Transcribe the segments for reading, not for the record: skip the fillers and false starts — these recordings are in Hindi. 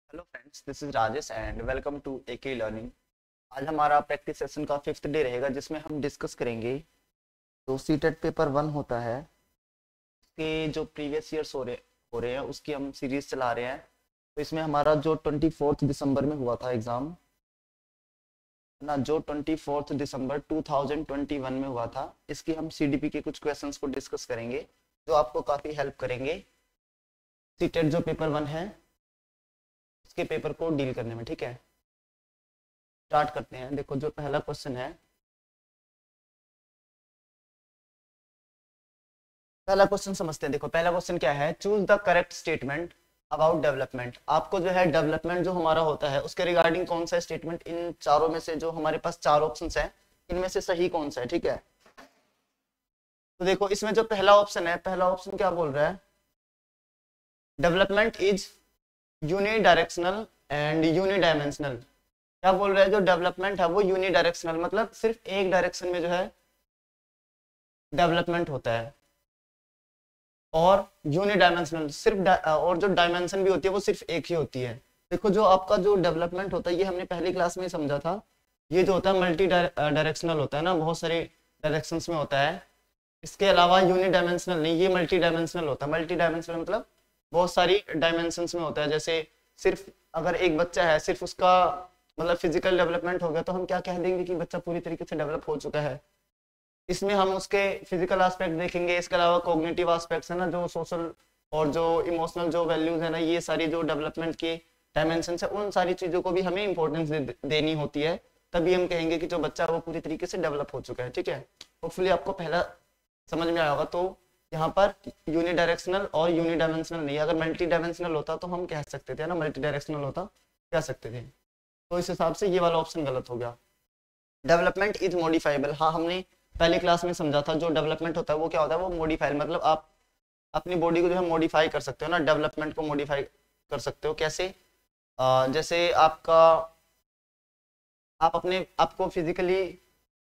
Hello friends, this is Rajesh and welcome to AK learning. आज हमारा प्रैक्टिस सेशन का 5th डे रहेगा जिसमें हम डिस्कस करेंगे जो सीटेट पेपर 1 होता है उसके जो प्रीवियस ईयर्स हो रहे हैं उसकी हम सीरीज चला रहे हैं। तो इसमें हमारा जो 24 दिसंबर में हुआ था एग्ज़ाम ना, जो 24 दिसंबर 2021 में हुआ था, इसकी हम सीडीपी के कुछ क्वेश्चंस को डिस्कस करेंगे जो आपको काफ़ी हेल्प करेंगे सीटेट जो पेपर 1 है उसके पेपर को डील करने में। ठीक है, स्टार्ट करते हैं। देखो, जो पहला क्वेश्चन है, पहला क्वेश्चन समझते हैं। देखो, पहला क्वेश्चन क्या है, choose the correct statement about development. आपको जो है डेवलपमेंट जो हमारा होता है उसके रिगार्डिंग कौन सा स्टेटमेंट इन चारों में से, जो हमारे पास चार ऑप्शंस हैं, इनमें से सही कौन सा है। ठीक है, तो देखो इसमें जो पहला ऑप्शन है, पहला ऑप्शन क्या बोल रहा है, डेवलपमेंट इज यूनिडायरेक्शनल एंड यूनिडायमेंशनल। क्या बोल रहा है, जो डेवलपमेंट है वो यूनिडायरेक्शनल, मतलब सिर्फ एक डायरेक्शन में जो है डेवलपमेंट होता है, और यूनिडायमेंशनल और जो डायमेंशन भी होती है वो सिर्फ एक ही होती है। देखो, जो आपका जो डेवलपमेंट होता है ये हमने पहली क्लास में ही समझा था, ये जो होता है मल्टी डायरेक्शनल होता है ना, बहुत सारे डायरेक्शंस में होता है। इसके अलावा यूनिडायमेंशनल नहीं, ये मल्टी डायमेंशनल होता है। मल्टी डायमेंशनल मतलब बहुत सारी डायमेंशंस में होता है। जैसे सिर्फ अगर एक बच्चा है, सिर्फ उसका मतलब फिजिकल डेवलपमेंट हो गया तो हम क्या कह देंगे कि बच्चा पूरी तरीके से डेवलप हो चुका है। इसमें हम उसके फिजिकल एस्पेक्ट देखेंगे, इसके अलावा कॉग्निटिव एस्पेक्ट्स है ना, जो सोशल और जो इमोशनल जो वैल्यूज है ना, ये सारी जो डेवलपमेंट के डायमेंशन है, उन सारी चीज़ों को भी हमें इंपॉर्टेंस देनी होती है। तभी हम कहेंगे कि जो बच्चा वो पूरी तरीके से डेवलप हो चुका है। ठीक है, होपफुली आपको पहला समझ में आया होगा। तो यहाँ पर यूनिडायरेक्शनल और यूनिडायमेंशनल नहीं, अगर मल्टी डायमेंशनल होता तो हम कह सकते थे ना, मल्टी डायरेक्शनल होता कह सकते थे। तो इस हिसाब से ये वाला ऑप्शन गलत हो गया। डेवलपमेंट इज मॉडिफाइबल, हाँ हमने पहली क्लास में समझा था, जो डेवलपमेंट होता है वो क्या होता है, वो मॉडिफाइड, मतलब आप अपनी बॉडी को जो है मॉडिफाई कर सकते हो ना, डेवलपमेंट को मॉडिफाई कर सकते हो। कैसे? जैसे आप अपने आपको फिजिकली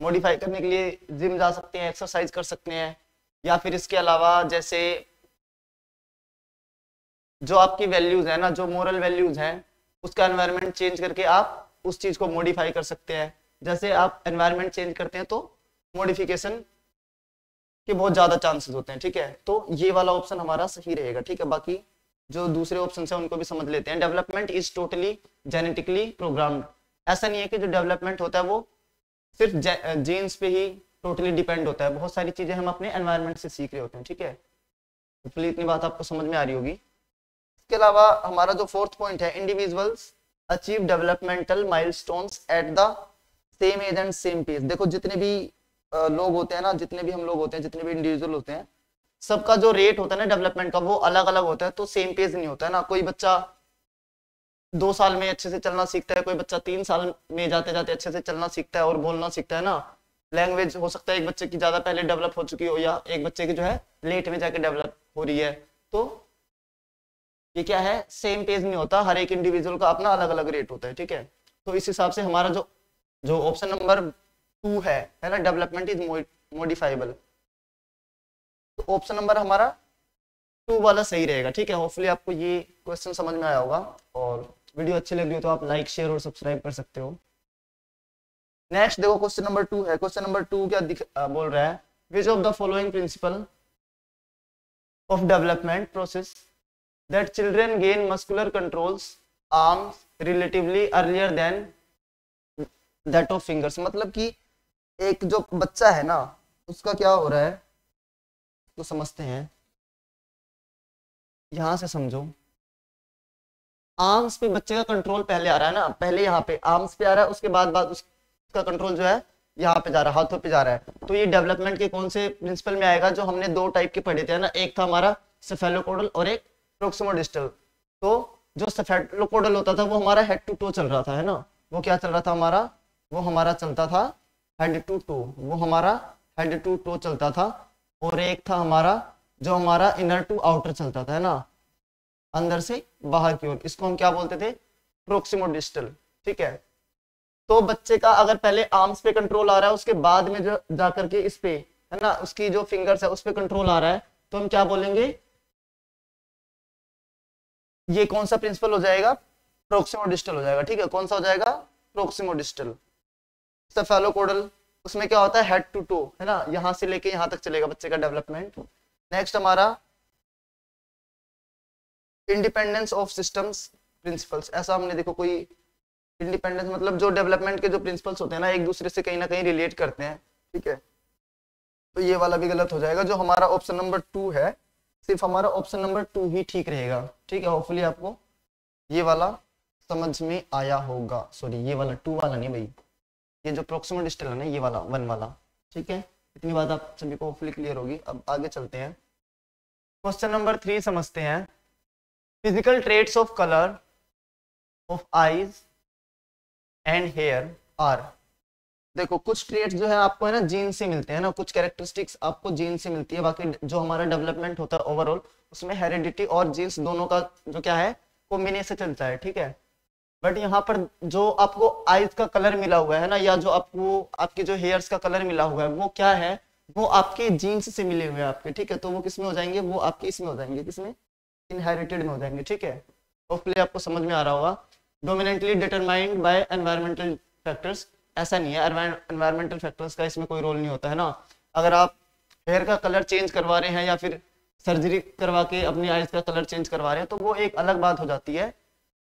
मॉडिफाई करने के लिए जिम जा सकते हैं, एक्सरसाइज कर सकते हैं, या फिर इसके अलावा जैसे जो आपकी वैल्यूज है ना, जो मोरल वैल्यूज हैं, उसका एनवायरनमेंट चेंज करके आप उस चीज को मॉडिफाई कर सकते हैं। जैसे आप एनवायरनमेंट चेंज करते हैं तो मॉडिफिकेशन के बहुत ज्यादा चांसेस होते हैं। ठीक है, तो ये वाला ऑप्शन हमारा सही रहेगा। ठीक है, बाकी जो दूसरे ऑप्शन है उनको भी समझ लेते हैं। Development is totally genetically programmed, ऐसा नहीं है कि जो डेवलपमेंट होता है वो सिर्फ जीन्स पे ही टोटली डिपेंड होता है, बहुत सारी चीजें हम अपने एनवायरनमेंट से सीख रहे होते हैं। ठीक है, तो इतनी बात आपको समझ में आ रही होगी। इसके अलावा हमारा जो फोर्थ पॉइंट है, individuals achieve developmental milestones at the same age and same pace. देखो, जितने भी लोग होते हैं ना, जितने भी हम लोग होते हैं, जितने भी इंडिविजुअल होते हैं, सबका जो रेट होता है ना डेवलपमेंट का वो अलग अलग होता है, तो सेम पेज नहीं होता है ना। कोई बच्चा 2 साल में अच्छे से चलना सीखता है, कोई बच्चा 3 साल में जाते जाते अच्छे से चलना सीखता है और बोलना सीखता है ना। लैंग्वेज हो सकता है एक बच्चे की ज्यादा पहले डेवलप हो चुकी हो, या एक बच्चे की जो है लेट में जाके डेवलप हो रही है। तो ये क्या है, सेम पेज नहीं होता, हर एक इंडिविजुअल का अपना अलग अलग रेट होता है। ठीक है, तो इस हिसाब से हमारा जो जो ऑप्शन नंबर 2 है ना, डेवलपमेंट इज मॉडिफाइबल, तो ऑप्शन नंबर हमारा 2 वाला सही रहेगा। ठीक है, होपफुली आपको ये क्वेश्चन समझ में आया होगा, और वीडियो अच्छी लगी हो तो आप लाइक शेयर और सब्सक्राइब कर सकते हो। नेक्स्ट देखो, क्वेश्चन नंबर 2 है। क्वेश्चन नंबर 2 क्या बोल रहा है, which of the following principle of development process that children gain muscular controls arms relatively earlier than that of fingers. मतलब कि एक जो बच्चा है ना, उसका क्या हो रहा है तो समझते हैं, यहां से समझो। आर्म्स पे बच्चे का कंट्रोल पहले आ रहा है ना, पहले यहाँ पे आर्म्स पे आ रहा है, उसके बाद उसका कंट्रोल जो है यहाँ पे जा रहा है, हाथों पे जा रहा है। तो ये डेवलपमेंट के कौन से प्रिंसिपल में आएगा, जो हमने 2 टाइप के पढ़े थे ना, एक था हमारा सेफेलोकोडल और एक प्रोक्सिमोडिस्टल। तो जो सेफेलोकोडल होता था वो हमारा हेड टू टो चल रहा था, है ना, वो क्या चल रहा था हमारा, वो हमारा चलता था हेड टू टो, वो हमारा हेड टू टो चलता था। और एक था हमारा जो हमारा इनर टू आउटर चलता था, है ना, अंदर से बाहर की ओर, इसको हम क्या बोलते थे, प्रोक्सिमोडिस्टल। ठीक है, तो बच्चे का अगर पहले आर्म्स पे कंट्रोल आ रहा है, उसके बाद में जो जाकर के इस पे, है ना, उसकी जो फिंगर्स है उस पे कंट्रोल आ रहा है, तो हम क्या बोलेंगे, ये कौन सा प्रिंसिपल हो जाएगा, प्रोक्सिमोडिस्टल हो जाएगा। ठीक है, कौन सा हो जाएगा? प्रोक्सिमोडिस्टल। सेफेलोकोडल, उसमें क्या होता है? हेड टू टो, है ना, यहाँ से लेके यहाँ तक चलेगा बच्चे का डेवलपमेंट। नेक्स्ट हमारा इंडिपेंडेंस ऑफ सिस्टम्स प्रिंसिपल्स। ऐसा हमने देखो कोई इंडिपेंडेंस मतलब जो डेवलपमेंट के जो प्रिंसिपल्स होते हैं ना, एक दूसरे से कहीं ना कहीं रिलेट करते हैं। ठीक है, तो ये वाला भी गलत हो जाएगा। जो हमारा ऑप्शन नंबर 2 है, सिर्फ हमारा ऑप्शन नंबर 2 ही ठीक रहेगा। ठीक है, होपफुली आपको ये वाला समझ में आया होगा। सॉरी, ये वाला 2 वाला नहीं भाई, ये जो प्रोक्सिमल डिस्टल है ना, ये वाला 1 वाला। ठीक है, इतनी बात आप सभी को होपफुली क्लियर होगी। अब आगे चलते हैं, क्वेश्चन नंबर 3 समझते हैं। Physical traits of colour of eyes and hair are. देखो कुछ ट्रेट्स जो है आपको है ना जीन से मिलते हैं ना, कुछ कैरेक्टरिस्टिक्स आपको जीन से मिलती है। बाकी जो हमारा डेवलपमेंट होता है ओवरऑल, उसमें हेरिडिटी और जीन्स दोनों का जो क्या है कॉम्बिनेशन चलता है। ठीक है, बट यहाँ पर जो आपको आईज का कलर मिला हुआ है ना, या जो आपको आपके जो हेयर्स का कलर मिला हुआ है, वो क्या है? वो आपके जीन्स से मिले हुए हैं आपके। ठीक है, तो वो किसमें हो जाएंगे? वो आपके इसमें हो जाएंगे, किसमें? इनहेरिटेड में हो जाएंगे। ठीक है, होपफुली आपको समझ में आ रहा होगा। Dominantly determined by environmental factors, ऐसा नहीं है, एनवायरमेंटल फैक्टर्स का इसमें कोई रोल नहीं होता है ना। अगर आप हेयर का कलर चेंज करवा रहे हैं या फिर सर्जरी करवा के अपनी आईज का कलर चेंज करवा रहे हैं, तो वो एक अलग बात हो जाती है।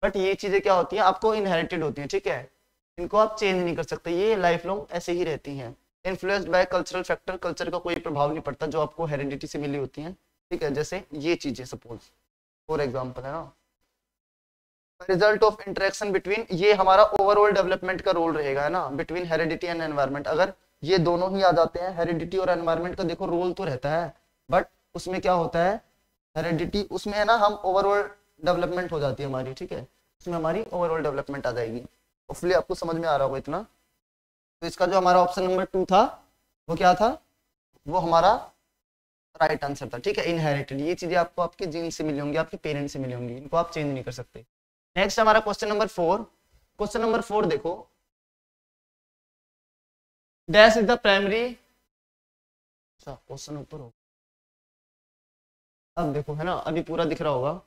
बट ये चीजें क्या होती हैं? आपको इनहेरिटेड होती हैं। ठीक है, इनको आप चेंज नहीं कर सकते, ये लाइफ लॉन्ग ऐसे ही रहती हैं। Influenced by cultural factor, culture का कोई प्रभाव नहीं पड़ता जो आपको हेरिडिटी से मिली होती हैं। ठीक है, जैसे ये चीजें सपोज फॉर एग्जाम्पल है ना, रिजल्ट ऑफ इंटरेक्शन बिटवीन, ये हमारा ओवरऑल डेवलपमेंट का रोल रहेगा है ना, बिटवीन हेरिडिटी एंड एनवायरमेंट। अगर ये दोनों ही आ जाते हैं, हेरिडिटी और एनवायरमेंट का देखो रोल तो रहता है, बट उसमें क्या होता है? हेरिडिटी उसमें है ना, हम ओवरऑल डेवलपमेंट हो जाती है हमारी। ठीक है, उसमें हमारी ओवरऑल डेवलपमेंट आ जाएगी। होपफुली आपको समझ में आ रहा होगा इतना। तो इसका जो हमारा ऑप्शन नंबर 2 था, वो क्या था? वो हमारा राइट आंसर था। ठीक है, इनहेरिटेड, ये चीजें आपको आपके जीन से मिली होंगी, आपके पेरेंट्स से मिली होंगी, इनको आप चेंज नहीं कर सकते। नेक्स्ट हमारा क्वेश्चन नंबर 4। क्वेश्चन नंबर 4 देखो, डैश इज द प्राइमरी, अच्छा क्वेश्चन ऊपर हो, अब देखो है ना, अभी पूरा दिख रहा होगा।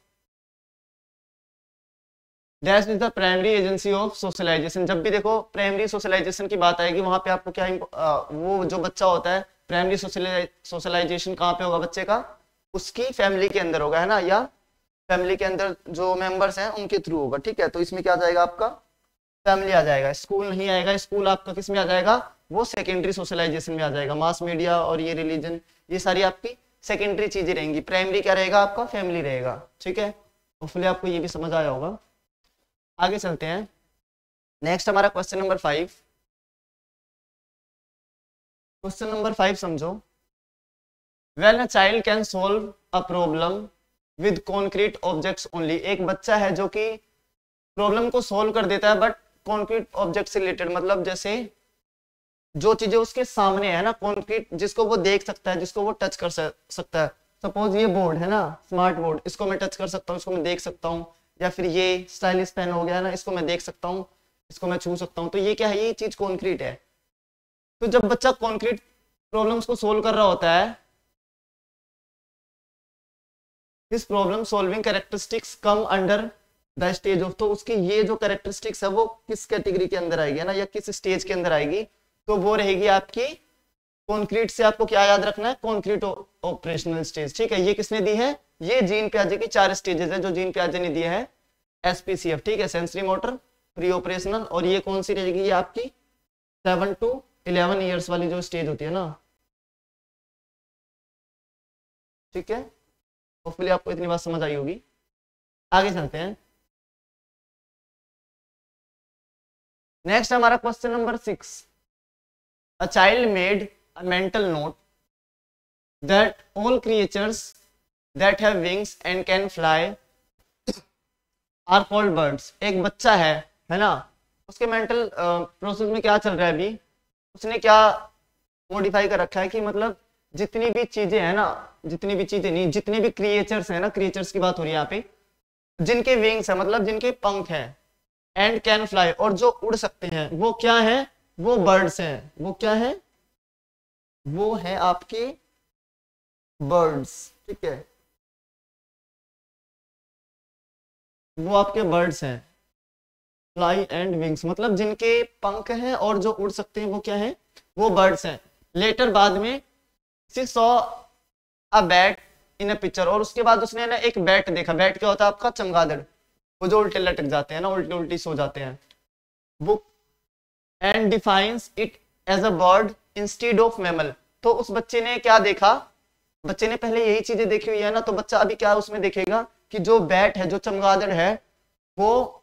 Dash is the primary agency of socialisation. जब भी देखो प्राइमरी सोशलाइजेशन की बात आएगी, वहां पे आपको क्या वो जो बच्चा होता है, प्राइमरी सोशलाइजेशन कहाँ पे होगा बच्चे का? उसकी फैमिली के अंदर होगा है ना, या फैमिली के अंदर जो मेंबर्स हैं उनके थ्रू होगा। ठीक है, तो इसमें क्या आ जाएगा? आपका फैमिली आ जाएगा, स्कूल नहीं आएगा। स्कूल आपका किस में आ जाएगा? वो सेकेंडरी सोशलाइजेशन में आ जाएगा। मास मीडिया और ये रिलीजन, ये सारी आपकी सेकेंडरी चीजें रहेंगी। प्राइमरी क्या रहेगा? आपका फैमिली रहेगा। ठीक है, होपफुली आपको ये भी समझ आया होगा। आगे चलते हैं, नेक्स्ट हमारा क्वेश्चन नंबर 5। क्वेश्चन नंबर 5 समझो। When a child can solve a problem with concrete objects only. एक बच्चा है जो कि प्रॉब्लम को सोल्व कर देता है बट कॉन्क्रीट ऑब्जेक्ट से रिलेटेड, मतलब जैसे जो चीजें उसके सामने है ना, कॉन्क्रीट, जिसको वो देख सकता है, जिसको वो टच कर सकता है। सपोज ये बोर्ड है ना, स्मार्ट बोर्ड, इसको मैं टच कर सकता हूँ, इसको मैं देख सकता हूँ। या फिर ये स्टाइलिश पेन हो गया ना, इसको मैं देख सकता हूँ, इसको मैं छू सकता हूँ। तो ये क्या है? ये चीज कॉन्क्रीट है। तो जब बच्चा कॉन्क्रीट प्रॉब्लम्स को सोल्व कर रहा होता है, इस problem solving characteristics come under the stage of, तो उसकी ये जो कैरेक्टरिस्टिक्स है वो किस कैटेगरी के अंदर आएगी ना, या किस स्टेज के अंदर आएगी? तो वो रहेगी आपकी कॉन्क्रीट से। आपको क्या याद रखना है? Concrete operational stage. ठीक है, ये किसने दी है? ये जीन पियाजे की 4 स्टेजेस है जो जीन पियाजे ने दिया है, एसपीसीएफ। ठीक है, सेंसरी मोटर, प्री ऑपरेशनल, और ये कौन सी रहेगी? ये आपकी 7 to 11 ईयर्स वाली जो स्टेज होती है ना। ठीक है, होपफुली आपको इतनी बात समझ आई होगी। आगे चलते हैं, नेक्स्ट हमारा question number 6। A child made a mental note that all creatures that have wings and can fly are called birds. एक बच्चा है ना, उसके मेंटल प्रोसेस में क्या चल रहा है अभी? उसने क्या मॉडिफाई कर रखा है कि मतलब जितनी भी चीजें हैं ना, जितनी भी चीजें नहीं, जितने भी क्रिएचर्स हैं ना, क्रिएचर्स की बात हो रही है यहाँ पे, जिनके विंग्स है मतलब जिनके पंख हैं, एंड कैन फ्लाई, और जो उड़ सकते हैं, वो क्या है? वो बर्ड्स हैं। वो क्या है? वो है आपके बर्ड्स। ठीक है, वो आपके बर्ड्स हैं। फ्लाई एंड विंग्स, मतलब जिनके पंख हैं और जो उड़ सकते हैं वो क्या है, वो बर्ड्स हैं। लेटर बाद में she saw a bat in a picture, और उसके बाद उसने ना एक बैट देखा। बैट क्या होता है आपका, चमगादड़, वो जो उल्टे लटक जाते हैं ना, उल्टी उल्टी सो जाते हैं। Book and defines it as a bird instead of mammal. तो उस बच्चे ने क्या देखा, बच्चे ने पहले यही चीजें देखी हुई है ना, तो बच्चा अभी क्या उसमें देखेगा कि जो बैट है, जो चमगादड़ है, वो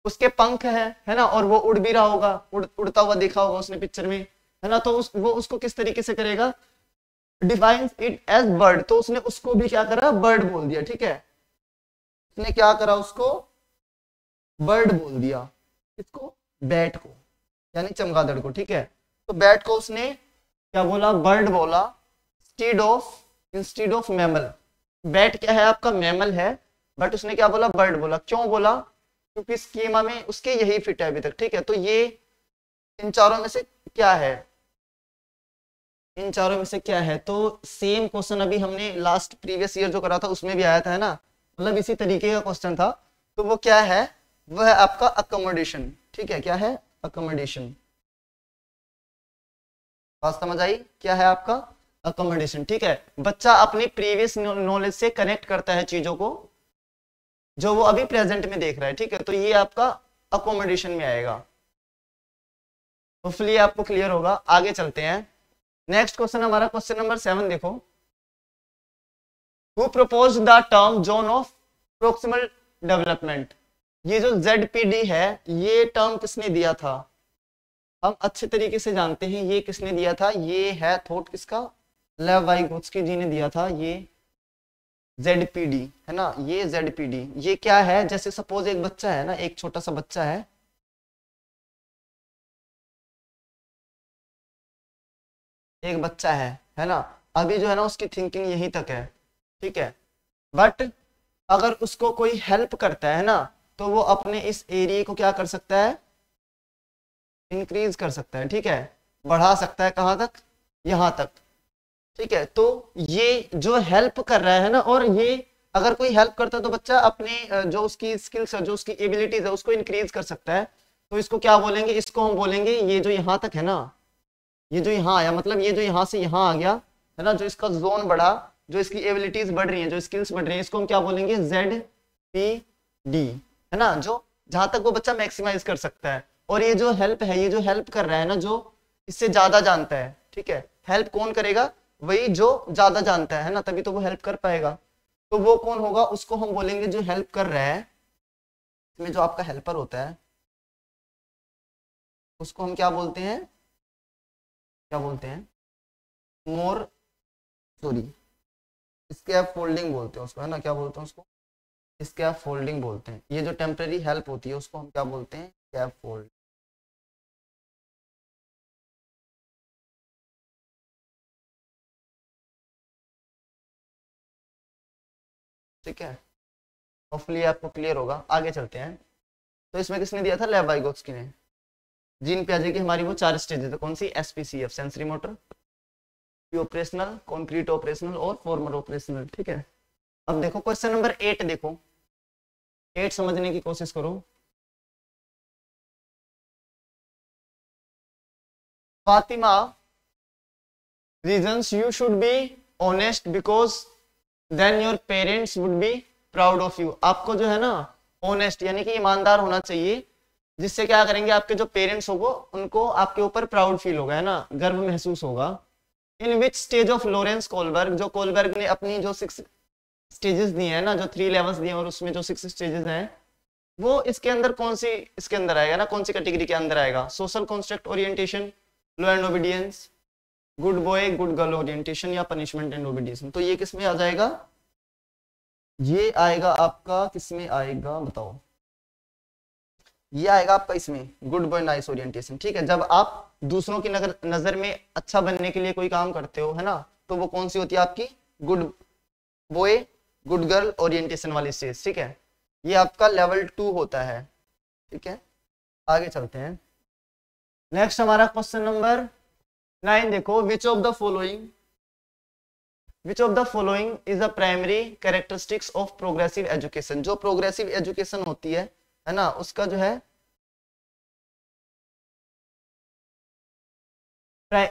उसके पंख है ना, और वो उड़ भी रहा होगा, उड़ता हुआ देखा होगा उसने पिक्चर में, है ना। तो वो उसको किस तरीके से करेगा, डिफाइंस इट एज बर्ड, तो उसने उसको भी क्या करा, बर्ड बोल दिया। ठीक है, उसने क्या करा, उसको बर्ड बोल दिया। किसको, बैट को, यानी चमगादड़ को। ठीक है, तो बैट को उसने क्या बोला, बर्ड बोला, इंस्टीड ऑफ मैमल। बैट क्या है आपका, मैमल है, बट उसने क्या बोला, बर्ड बोला। क्यों बोला, क्योंकि स्कीमा में उसके यही फिट है अभी तक। ठीक है, तो ये इन चारों में से क्या है, इन चारों में से क्या है, तो सेम क्वेश्चन अभी हमने लास्ट प्रीवियस ईयर जो करा था उसमें भी आया था, है ना, मतलब इसी तरीके का क्वेश्चन था। तो वो क्या है, वह है आपका अकोमोडेशन। ठीक है, क्या है, अकोमोडेशन। बात समझ आई, क्या है आपका अकोमोडेशन। ठीक है, बच्चा अपनी प्रीवियस नॉलेज से कनेक्ट करता है चीजों को जो वो अभी प्रेजेंट में देख रहा है। ठीक है, तो ये आपका अकोमोडेशन में आएगा। होपफुली आपको क्लियर होगा। आगे चलते हैं, नेक्स्ट क्वेश्चन हमारा क्वेश्चन नंबर 7 देखो। Who propose the term zone of proximal development. ये जो ZPD है, ये टर्म किसने दिया था, हम अच्छे तरीके से जानते हैं ये किसने दिया था। ये है थॉट किसका, लेव वाइगोत्स्की जी ने दिया था ये ZPD, है ना। ये ZPD ये क्या है, जैसे सपोज एक बच्चा है ना, एक छोटा सा बच्चा है, एक बच्चा है ना, अभी जो है ना उसकी थिंकिंग यहीं तक है। ठीक है, बट अगर उसको कोई हेल्प करता है ना, तो वो अपने इस एरिया को क्या कर सकता है, इंक्रीज कर सकता है। ठीक है, बढ़ा सकता है, कहाँ तक, यहाँ तक। ठीक है, तो ये जो हेल्प कर रहा है ना, और ये अगर कोई हेल्प करता है तो बच्चा अपने जो उसकी स्किल्स है, जो उसकी एबिलिटीज है, उसको इंक्रीज कर सकता है। तो इसको क्या बोलेंगे, इसको हम बोलेंगे, ये जो यहाँ तक है ना, ये जो यहाँ आया, मतलब ये जो यहाँ से यहाँ आ गया, है ना, जो इसका जोन बढ़ा, जो इसकी एबिलिटीज बढ़ रही हैं, जो स्किल्स बढ़ रही हैं, इसको हम क्या बोलेंगे, ZPD, है ना, जो जहां तक वो बच्चा मैक्सिमाइज कर सकता है। और ये जो हेल्प है, ये जो हेल्प कर रहा है ना, जो इससे ज्यादा जानता है। ठीक है, हेल्प कौन करेगा, वही जो ज्यादा जानता है ना, तभी तो वो हेल्प कर पाएगा। तो वो कौन होगा, उसको हम बोलेंगे जो हेल्प कर रहा है, इसमें जो आपका हेल्पर होता है उसको हम क्या बोलते हैं, क्या बोलते हैं, मोर सॉरी स्कैप फोल्डिंग बोलते हैं उसको, है ना, क्या बोलते हैं उसको, स्कैप फोल्डिंग बोलते हैं। ये जो टेम्पररी हेल्प होती है उसको हम क्या बोलते हैं, स्कैप फोल्ड। ठीक है, होपफुली आपको क्लियर होगा। आगे चलते हैं, तो इसमें किसने दिया था, लेव वाइगोत्स्की ने। जीन पियाजे की हमारी वो 4 स्टेजेस है, कौन सी, SPCF, sensory motor, operational, concrete operational और फॉर्मल ऑपरेशनल। ठीक है, अब देखो क्वेश्चन नंबर 8 देखो, 8 समझने की कोशिश करो। Fatima, reasons you should be honest because then your parents would be proud of you। आपको जो है ना ऑनेस्ट यानी कि ईमानदार होना चाहिए, जिससे क्या करेंगे, आपके जो पेरेंट्स होंगे उनको आपके ऊपर प्राउड फील होगा, है ना, गर्व महसूस होगा। In which stage of Lawrence Kohlberg, जो कोलबर्ग ने अपनी जो 6 स्टेजेस दिए हैं ना, जो 3 लेवल्स दिए हैं, और उसमें जो 6 स्टेजेस हैं, वो इसके अंदर कौन सी, इसके अंदर आएगा ना, कौन सी कैटेगरी के अंदर आएगा, social construct orientation, law and obedience, good boy good girl orientation, या पनिशमेंट एंड ओबीडियंस। तो ये किस में आ जाएगा, ये आएगा आपका किस में आएगा बताओ, ये आएगा आपका इसमें गुड बॉय नाइस ओरिएंटेशन। ठीक है, जब आप दूसरों की नजर में अच्छा बनने के लिए कोई काम करते हो, है ना, तो वो कौन सी होती है आपकी, good boy good girl orientation वाली स्टेज। ठीक है, ये आपका लेवल 2 होता है। ठीक है, आगे चलते हैं। नेक्स्ट हमारा क्वेश्चन नंबर 9 देखो, विच of the following is a primary characteristics of progressive education. जो प्रोग्रेसिव एजुकेशन होती है ना, उसका जो है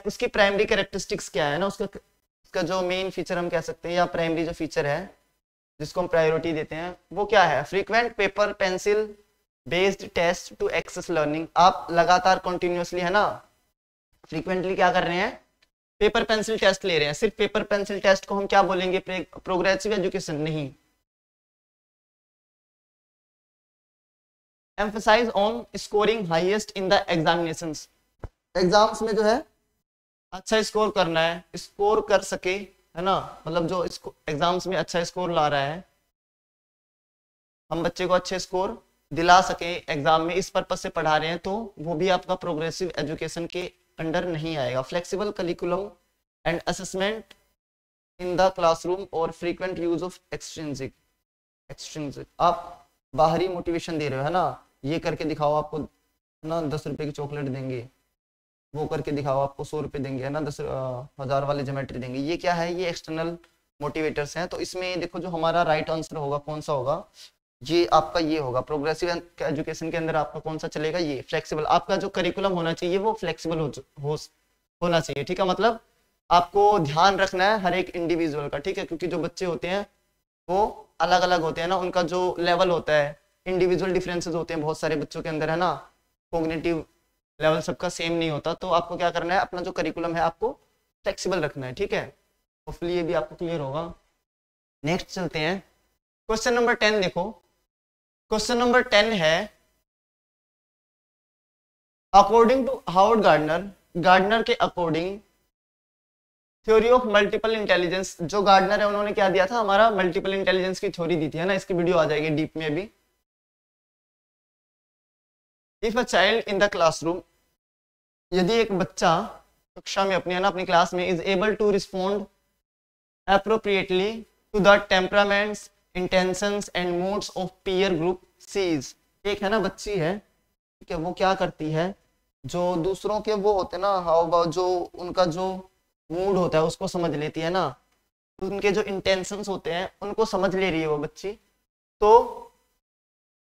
उसकी प्राइमरी कैरेक्टरिस्टिक्स क्या है ना, उसका जो मेन फीचर हम कह सकते हैं या प्राइमरी जो फीचर है जिसको हम प्रायोरिटी देते हैं वो क्या है, frequent paper pencil based test to assess learning. आप लगातार कंटिन्यूअसली है ना फ्रीक्वेंटली क्या कर रहे हैं, पेपर पेंसिल टेस्ट ले रहे हैं। सिर्फ पेपर पेंसिल टेस्ट को हम क्या बोलेंगे, प्रोग्रेसिव एजुकेशन नहीं। Emphasise on scoring highest in the examinations, exams में जो है अच्छा स्कोर करना है, स्कोर कर सके है ना, मतलब जो एग्जाम्स में अच्छा स्कोर ला रहा है हम बच्चे को अच्छे स्कोर दिला सके एग्जाम में, इस पर्पज से पढ़ा रहे हैं, तो वो भी आपका प्रोग्रेसिव एजुकेशन के अंडर नहीं आएगा। Flexible curriculum and assessment in the classroom और फ्रीक्वेंट यूज ऑफ एक्सट्रिंसिक, आप बाहरी मोटिवेशन दे रहे हो है ना, ये करके दिखाओ आपको ना 10 रुपए की चॉकलेट देंगे, वो करके दिखाओ आपको 100 रुपए देंगे है ना, 10,000 वाले ज्योमेट्री देंगे, ये क्या है, ये एक्सटर्नल मोटिवेटर्स हैं। तो इसमें देखो जो हमारा राइट आंसर होगा कौन सा होगा, ये आपका ये होगा प्रोग्रेसिव एजुकेशन के अंदर आपका कौन सा चलेगा, ये फ्लेक्सिबल। आपका जो करिकुलम होना चाहिए वो फ्लेक्सिबल होना चाहिए, ठीक है, मतलब आपको ध्यान रखना है हर एक इंडिविजुअल का, ठीक है, क्योंकि जो बच्चे होते हैं वो अलग अलग होते हैं ना, उनका जो लेवल होता है, इंडिविजुअल डिफरेंसेस होते हैं बहुत सारे बच्चों के अंदर है ना, कॉग्निटिव लेवल सबका सेम नहीं होता, तो आपको क्या करना है, अपना जो करिकुलम है आपको फ्लेक्सिबल रखना है, ठीक है। होपफुली ये भी आपको क्लियर होगा। नेक्स्ट चलते हैं, क्वेश्चन नंबर 10 देखो, क्वेश्चन नंबर 10 है अकॉर्डिंग टू हावर्ड गार्डनर के according theory of multiple intelligence, जो गार्डनर है उन्होंने क्या दिया था, हमारा मल्टीपल इंटेलिजेंस की थ्योरी दी थी है ना, इसकी वीडियो आ जाएगी डीप में अभी। If a child in the classroom, यदि एक बच्चा कक्षा में अपनी है ना अपनी क्लास में is able to respond appropriately to the temperaments, intentions and moods of peer group sees, एक है ना बच्ची है, ठीक है, वो क्या करती है, जो दूसरों के वो होते हैं ना हाव भाव, जो उनका जो मूड होता है उसको समझ लेती है ना, उनके जो इंटेंशंस होते हैं उनको समझ ले रही है वो बच्ची, तो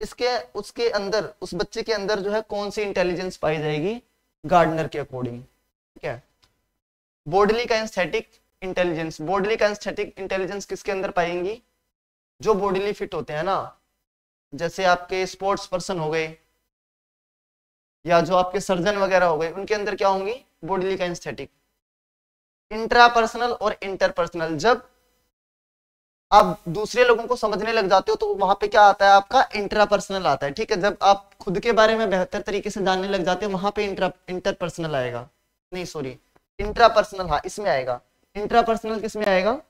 इसके उसके अंदर उस बच्चे के अंदर जो है कौन सी इंटेलिजेंस पाई जाएगी गार्डनर के अकॉर्डिंग, ठीक है। Bodily kinaesthetic intelligence, bodily kinaesthetic intelligence किसके अंदर पाएंगी, जो बॉडीली फिट होते हैं ना, जैसे आपके स्पोर्ट्स पर्सन हो गए या जो आपके सर्जन वगैरह हो गए, उनके अंदर क्या होंगी बॉडीली काइनेस्थेटिक। इंट्रापर्सनल और इंटरपर्सनल, जब आप दूसरे लोगों को समझने लग जाते हो तो वहां पे क्या आता है आपका इंट्रापर्सनल आता है, ठीक है। जब आप खुद के बारे में बेहतर तरीके से जानने लग जाते हो वहां पे इंटरपर्सनल आएगा, नहीं सॉरी इंट्रापर्सनल, हाँ इसमें आएगा। इंट्रापर्सनल किस में आएगा,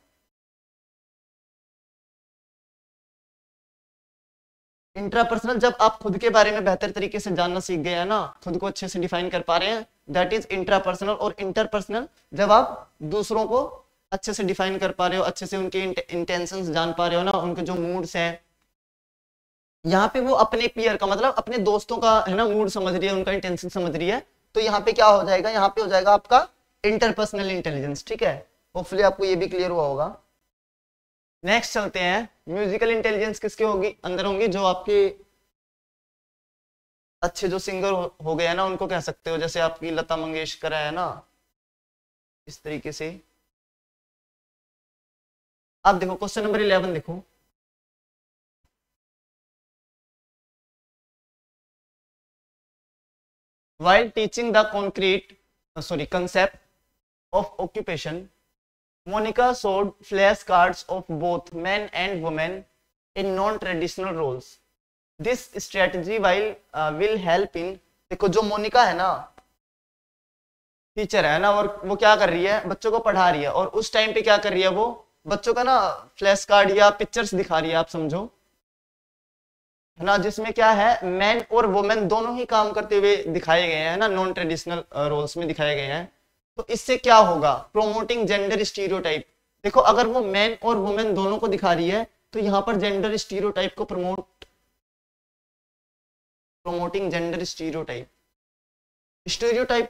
इंट्रापर्सनल जब आप खुद के बारे में बेहतर तरीके से जानना सीख गए हैं ना, खुद को अच्छे से डिफाइन कर पा रहे हैं, दैट इज इंट्रापर्सनल। और इंटरपर्सनल जब आप दूसरों को अच्छे से डिफाइन कर पा रहे हो, अच्छे से उनके इंटेंशंस जान पा रहे हो ना, उनके जो मूड्स हैं, यहाँ पे वो अपने पीयर का मतलब अपने दोस्तों का है ना मूड समझ रही है, उनका इंटेंशन समझ रही है, तो यहाँ पे क्या हो जाएगा, यहाँ पे हो जाएगा आपका इंटरपर्सनल इंटेलिजेंस, ठीक है। होपफुली आपको ये भी क्लियर हुआ होगा। नेक्स्ट चलते हैं, म्यूजिकल इंटेलिजेंस किसके होगी अंदर होंगी, जो आपके अच्छे जो सिंगर हो गए हैं ना उनको कह सकते हो, जैसे आपकी लता मंगेशकर है ना, इस तरीके से। आप देखो क्वेश्चन नंबर 11 देखो, while teaching the concept of occupation, Monica showed flashcards of both men and women in non-traditional roles. This strategy will help in, देखो जो मोनिका है ना टीचर है ना, और वो क्या कर रही है, बच्चों को पढ़ा रही है, और उस टाइम पे क्या कर रही है, वो बच्चों का ना फ्लैश कार्ड या पिक्चर्स दिखा रही है, आप समझो है ना, जिसमें क्या है मैन और वुमेन दोनों ही काम करते हुए दिखाए गए हैं ना, नॉन ट्रेडिशनल रोल्स में दिखाए गए हैं। तो इससे क्या होगा, प्रोमोटिंग जेंडर स्टीरियोटाइप। देखो अगर वो मैन और वुमेन दोनों को दिखा रही है तो यहाँ पर जेंडर स्टीरियोटाइप को प्रोमोटिंग जेंडर स्टीरियोटाइप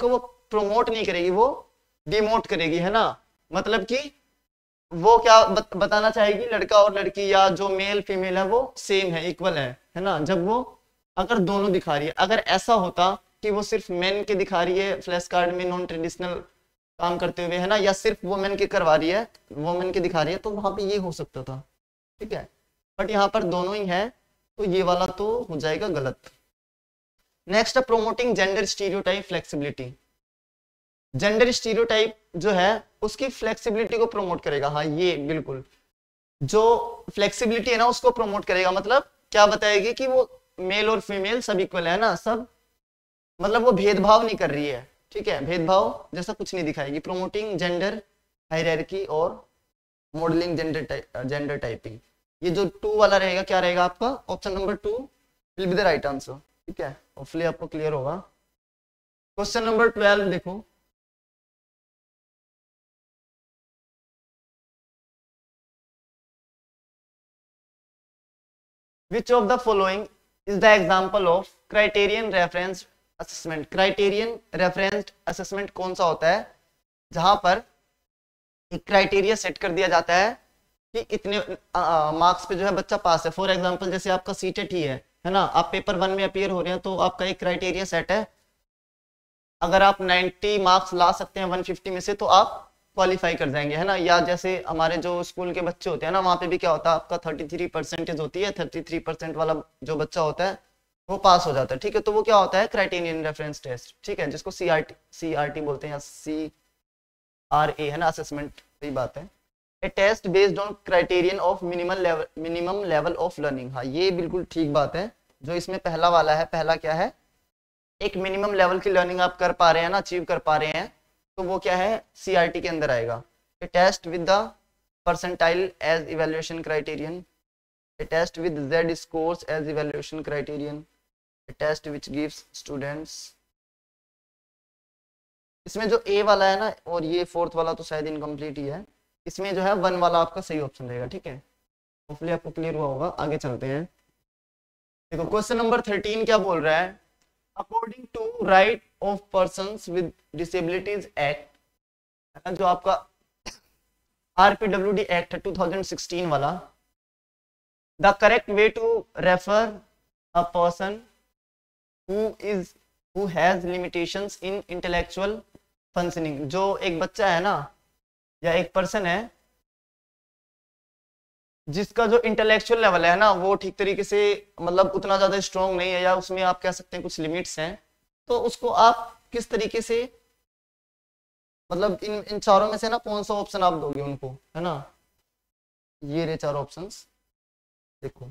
को वो प्रोमोट नहीं करेगी, वो डिमोट करेगी, है ना। मतलब कि वो क्या बताना चाहेगी, लड़का और लड़की या जो मेल फीमेल है वो सेम है, इक्वल है ना। जब वो अगर दोनों दिखा रही है, अगर ऐसा होता कि वो सिर्फ मेन के दिखा रही है फ्लैश कार्ड में नॉन ट्रेडिशनल काम करते हुए, है ना, या सिर्फ वुमेन के करवा रही है, वुमेन के दिखा रही है, तो वहां पे ये हो सकता था, ठीक है। बट यहाँ पर दोनों ही है, तो ये वाला तो हो जाएगा गलत। नेक्स्ट है promoting gender stereotype flexibility. Gender stereotype जो है उसकी फ्लेक्सिबिलिटी को प्रमोट करेगा। हाँ, ये बिल्कुल जो फ्लेक्सिबिलिटी है ना उसको प्रमोट करेगा, मतलब क्या बताएगी कि वो मेल और फीमेल सब इक्वल है ना, सब मतलब वो भेदभाव नहीं कर रही है, ठीक है, भेदभाव जैसा कुछ नहीं दिखाएगी। प्रोमोटिंग जेंडर हायरार्की और मॉडलिंग जेंडर टाइपिंग, ये जो 2 वाला रहेगा क्या रहेगा आपका, option number 2 will be the right answer, ठीक है। होपफुली आपको क्लियर होगा। क्वेश्चन नंबर 12 देखो, which of the following is the example of criterion referenced assessment। criterion referenced assessment कौन सा होता है, जहां पर एक क्राइटेरिया सेट कर दिया जाता है कि इतने मार्क्स पे जो है बच्चा पास है। फॉर एग्जांपल जैसे आपका सीटेट ही है ना, आप पेपर 1 में अपीयर हो रहे हैं, तो आपका एक क्राइटेरिया सेट है, अगर आप 90 मार्क्स ला सकते हैं 150 में से तो आप क्वालिफाई कर जाएंगे, है ना। या जैसे हमारे जो स्कूल के बच्चे होते हैं ना, वहाँ पे भी क्या होता है, आपका 33% होती है, 33% वाला जो बच्चा होता है वो पास हो जाता है, ठीक है। तो वो क्या होता है, क्राइटेरियन रेफरेंस टेस्ट, ठीक है, जिसको CRT बोलते हैं या CRA, है ना, असेसमेंट, सही बात है। A test based on criterion of minimum level of learning. हाँ, ये बिल्कुल ठीक बात है। जो इसमें पहला वाला है, पहला क्या है, एक मिनिमम लेवल की लर्निंग आप कर पा रहे हैं ना, अचीव कर पा रहे हैं, तो वो क्या है, CRT के अंदर आएगा। A test with the percentile as evaluation criterion, a test with Z scores as evaluation criterion, a test which gives students. इसमें जो A वाला है ना और ये 4th वाला तो शायद इनकम्प्लीट ही है, इसमें जो है 1 वाला आपका सही ऑप्शन रहेगा, ठीक है। होपफुली आपको क्लियर हुआ होगा। आगे चलते हैं, देखो क्वेश्चन नंबर 13 क्या बोल रहा है, according to right of persons with disabilities act, जो आपका RPWD एक्ट है 2016 वाला, the correct way to refer a person who has limitations in intellectual functioning. जो एक बच्चा है ना या एक पर्सन है जिसका जो इंटेलेक्चुअल लेवल है ना वो ठीक तरीके से मतलब उतना ज्यादा स्ट्रॉन्ग नहीं है, या उसमें आप कह सकते हैं कुछ लिमिट्स हैं, तो उसको आप किस तरीके से, मतलब इन चारों में से ना कौन सा ऑप्शन आप दोगे उनको, है ना। ये रहे 4 ऑप्शंस, देखो।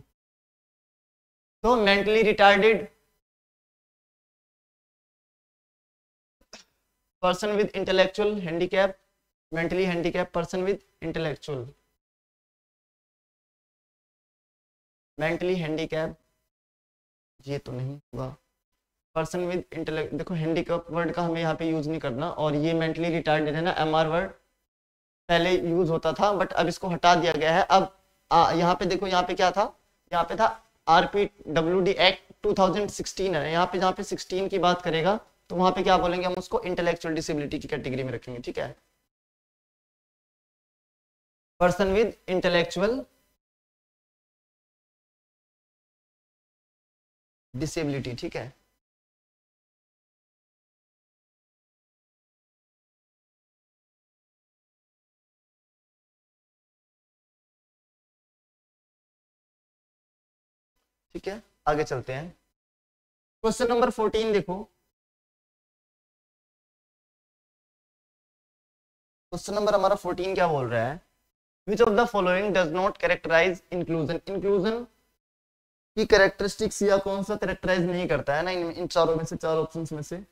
तो mentally retarded person with intellectual handicap, mentally handicap person with intellectual, mentally handicap, ये तो नहीं होगा। पर्सन विद इंटेलेक्ट, देखो हैंडीकैप वर्ड का हमें यहाँ पे यूज नहीं करना, और ये मेंटली रिटार्डेड है ना, MR वर्ड पहले यूज होता था बट अब इसको हटा दिया गया है। अब यहाँ पे देखो, यहाँ पे क्या था, यहाँ पे था RPWD एक्ट 2016 है, यहाँ पे जहाँ पे 16 की बात करेगा तो वहां पे क्या बोलेंगे, हम उसको इंटेलेक्चुअल डिसेबिलिटी की कैटेगरी में रखेंगे, ठीक है। पर्सन विद इंटेलेक्चुअल डिसेबिलिटी, ठीक है। ठीक है, आगे चलते हैं। क्वेश्चन नंबर 14 देखो, क्वेश्चन नंबर हमारा 14 क्या बोल रहा है, which of the following does not characterise inclusion. Inclusion की कैरेक्टरिस्टिक्स या कौन सा कैरेक्टराइज नहीं करता है ना इन चारों में से, 4 ऑप्शंस में से।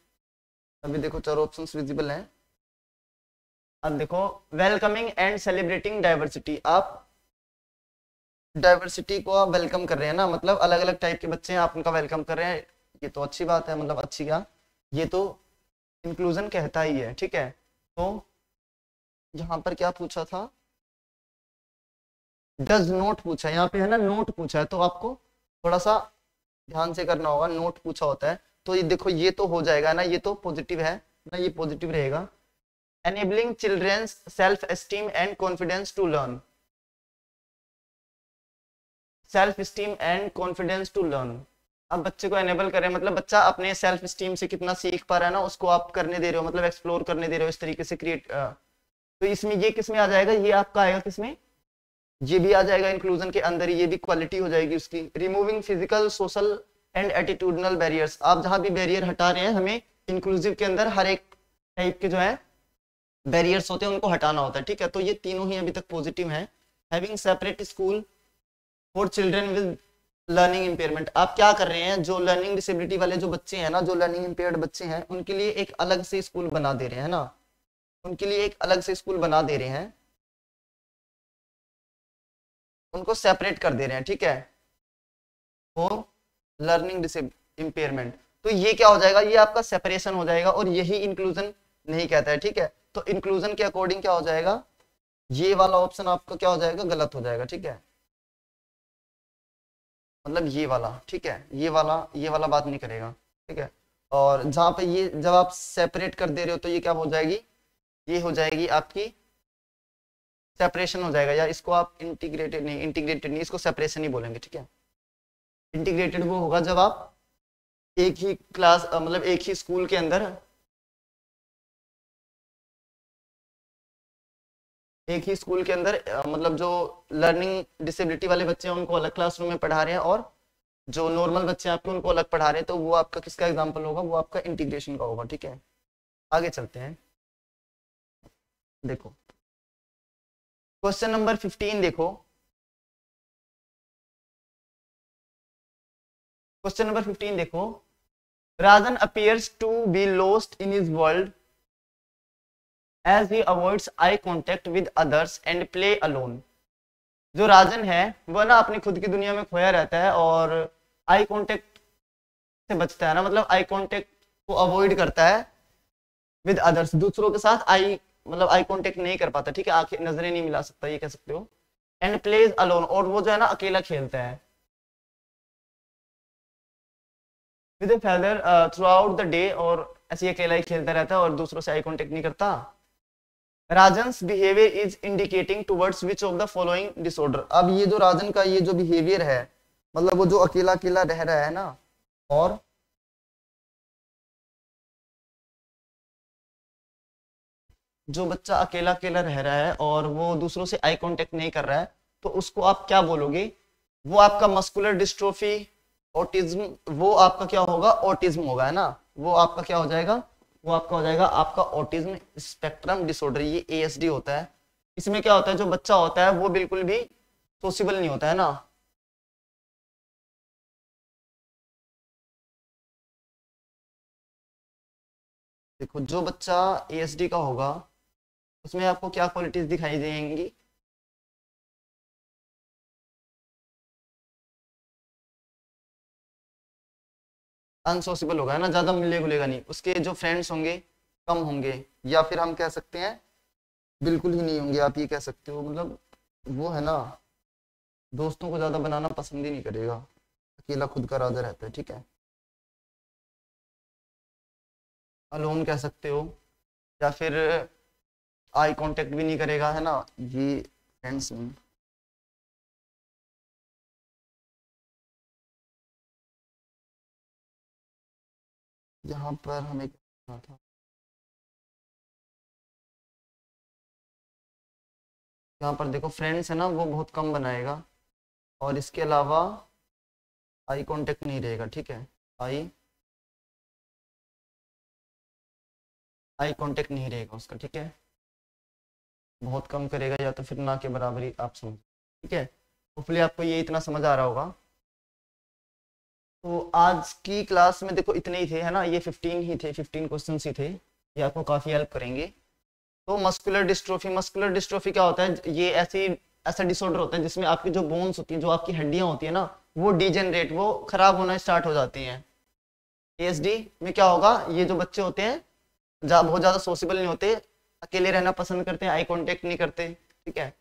अभी देखो 4 ऑप्शंस विजिबल हैं। अब देखो, वेलकमिंग एंड सेलिब्रेटिंग डाइवर्सिटी, आप डाइवर्सिटी को आप वेलकम कर रहे हैं ना, मतलब अलग अलग टाइप के बच्चे हैं, आप उनका वेलकम कर रहे हैं, ये तो अच्छी बात है, मतलब अच्छी क्या, ये तो इंक्लूजन कहता ही है, ठीक है। तो यहाँ पर क्या पूछा था, डज नोट पूछा है, यहाँ पे है ना नोट पूछा है, तो आपको थोड़ा सा ध्यान से करना होगा, नोट पूछा होता है तो ये देखो, ये तो हो जाएगा ना, ये तो पॉजिटिव है ना, ये पॉजिटिव रहेगा। Enabling children's self esteem and confidence to learn, self esteem and confidence to learn, आप बच्चे को एनेबल करें, मतलब बच्चा अपने सेल्फ स्टीम से कितना सीख पा रहा है ना, उसको आप करने दे रहे हो, मतलब एक्सप्लोर करने दे रहे हो इस तरीके से क्रिएट। तो इसमें ये किस में आ जाएगा, ये आपका आएगा किसमें, ये भी आ जाएगा इंक्लूजन के अंदर, ये भी क्वालिटी हो जाएगी उसकी। Removing physical social and attitudinal barriers, आप जहां भी बैरियर हटा रहे हैं, हमें इंक्लूसिव के अंदर हर एक टाइप के जो है बैरियर्स होते हैं उनको हटाना होता है, ठीक है। तो ये तीनों ही अभी तक पॉजिटिव है। Having separate school for children with learning impairment, आप क्या कर रहे हैं, जो लर्निंग डिसेबिलिटी वाले जो बच्चे हैं ना, जो लर्निंग इम्पेयर्ड बच्चे हैं, उनके लिए एक अलग से स्कूल बना दे रहे हैं ना, उनके लिए एक अलग से स्कूल बना दे रहे हैं, उनको सेपरेट कर दे रहे हैं, ठीक है, फॉर लर्निंग इम्पेयरमेंट। तो ये क्या हो जाएगा, ये आपका सेपरेशन हो जाएगा, और यही इंक्लूजन नहीं कहता है, ठीक है। तो इंक्लूजन के अकॉर्डिंग क्या हो जाएगा, ये वाला ऑप्शन आपका क्या हो जाएगा, गलत हो जाएगा, ठीक है, मतलब ये वाला, ठीक है, ये वाला बात नहीं करेगा, ठीक है। और जहां पे ये जब आप सेपरेट कर दे रहे हो तो ये क्या हो जाएगी, ये हो जाएगी आपकी सेपरेशन हो जाएगा, या इसको आप इंटीग्रेटेड नहीं, इसको सेपरेशन ही बोलेंगे, ठीक है। इंटीग्रेटेड वो होगा जब आप एक ही क्लास मतलब एक ही स्कूल के अंदर, एक ही स्कूल के अंदर मतलब जो लर्निंग डिसेबिलिटी वाले बच्चे हैं उनको अलग क्लासरूम में पढ़ा रहे हैं, और जो नॉर्मल बच्चे हैं आपके उनको अलग पढ़ा रहे हैं, तो वो आपका किसका एग्जांपल होगा, वो आपका इंटीग्रेशन का होगा, ठीक है। आगे चलते हैं, देखो क्वेश्चन नंबर 15 देखो, क्वेश्चन नंबर 15 देखो, Rajan appears to be lost in his world as he avoids eye contact with others and play alone। जो राजन है वह ना अपनी खुद की दुनिया में खोया रहता है और आई कांटेक्ट से बचता है ना, मतलब आई कांटेक्ट को अवॉइड करता है विद अदर्स, दूसरों के साथ आई मतलब आई कांटेक्ट नहीं कर पाता, ठीक है, आंखें नजरें नहीं मिला सकता, ये कह सकते हो। एंड प्लेज अलोन, और वो जो है ना अकेला खेलता है with A feather through out the day, और ऐसे अकेला ही खेलता रहता है और दूसरों से आई कांटेक्ट नहीं करता। Rajan's behaviour is indicating towards which of the following disorder, अब ये जो राजन का ये जो बिहेवियर है, मतलब वो जो अकेला अकेला रह रहा है ना, और जो बच्चा अकेला अकेला रह रहा है और वो दूसरों से आई कांटेक्ट नहीं कर रहा है, तो उसको आप क्या बोलोगे, वो आपका मस्कुलर डिस्ट्रोफी ऑटिज्म, वो आपका क्या होगा, ऑटिज्म होगा, है ना, वो आपका क्या हो जाएगा, वो आपका हो जाएगा आपका ऑटिज्म स्पेक्ट्रम डिसऑर्डर, ये ASD होता है। इसमें क्या होता है, जो बच्चा होता है वो बिल्कुल भी सोशल नहीं होता है ना, देखो जो बच्चा ASD का होगा उसमें आपको क्या क्वालिटीज दिखाई देंगी, अनसोसिबल होगा, है ना, ज्यादा मिले गुलेगा नहीं, उसके जो फ्रेंड्स होंगे कम होंगे, या फिर हम कह सकते हैं बिल्कुल ही नहीं होंगे, आप ये कह सकते हो, मतलब वो है ना दोस्तों को ज्यादा बनाना पसंद ही नहीं करेगा, अकेला खुद का राजा रहता है, ठीक है, अलोन कह सकते हो, या फिर आई कांटेक्ट भी नहीं करेगा, है ना, ये फ्रेंड्स में। यहाँ पर हमें क्या था, यहाँ पर देखो फ्रेंड्स है ना वो बहुत कम बनाएगा, और इसके अलावा आई कांटेक्ट नहीं रहेगा, ठीक है, आई आई कांटेक्ट नहीं रहेगा उसका, ठीक है, बहुत कम करेगा, या तो फिर ना के बराबर ही आप समझ, ठीक है। होपफुली आपको ये इतना समझ आ रहा होगा। तो आज की क्लास में देखो इतने ही थे, है ना, ये 15 ही थे, 15 क्वेश्चन ही थे, ये आपको काफ़ी हेल्प करेंगे। तो मस्कुलर डिस्ट्रोफी क्या होता है, ये ऐसा डिसऑर्डर होता है जिसमें आपकी जो बोन्स होती हैं, जो आपकी हड्डियां होती है ना, वो डिजेनरेट, वो खराब होना स्टार्ट हो जाती हैं। ASD में क्या होगा, ये जो बच्चे होते हैं बहुत ज़्यादा सोशल नहीं होते, अकेले रहना पसंद करते हैं, आई कॉन्टेक्ट नहीं करते, ठीक है,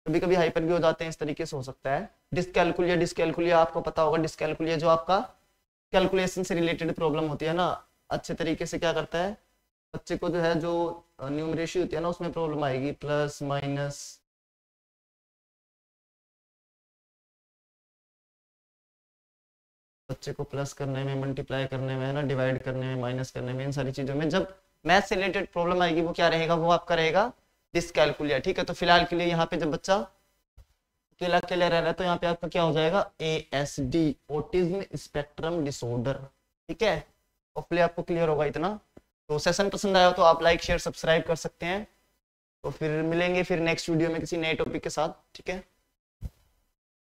कभी कभी हाइपर भी हो जाते हैं, इस तरीके से हो सकता है। डिस्कैलकुलिया आपको पता होगा, डिस्कैलकुलिया जो आपका कैलकुलेशन से रिलेटेड प्रॉब्लम होती है ना, अच्छे तरीके से क्या करता है, बच्चे को जो है जो न्यूमरेशन होती है ना उसमें प्रॉब्लम आएगी, प्लस माइनस बच्चे को प्लस करने में, मल्टीप्लाई करने में, है ना, डिवाइड करने में, माइनस करने में, इन सारी चीज़ों में जब मैथ से रिलेटेड प्रॉब्लम आएगी वो क्या रहेगा, वो आपका रहेगा डिसकैलकुलिया। ठीक है, तो फिलहाल के लिए यहाँ पे जब बच्चा अकेला अकेला रह रहा है तो यहाँ पे आपका क्या हो जाएगा, ASD, ऑटिज्म स्पेक्ट्रम डिसऑर्डर। ठीक है, होपफुली आपको क्लियर होगा इतना। तो सेशन पसंद आया तो आप लाइक शेयर सब्सक्राइब कर सकते हैं। तो फिर मिलेंगे फिर नेक्स्ट वीडियो में किसी नए टॉपिक के साथ। ठीक है।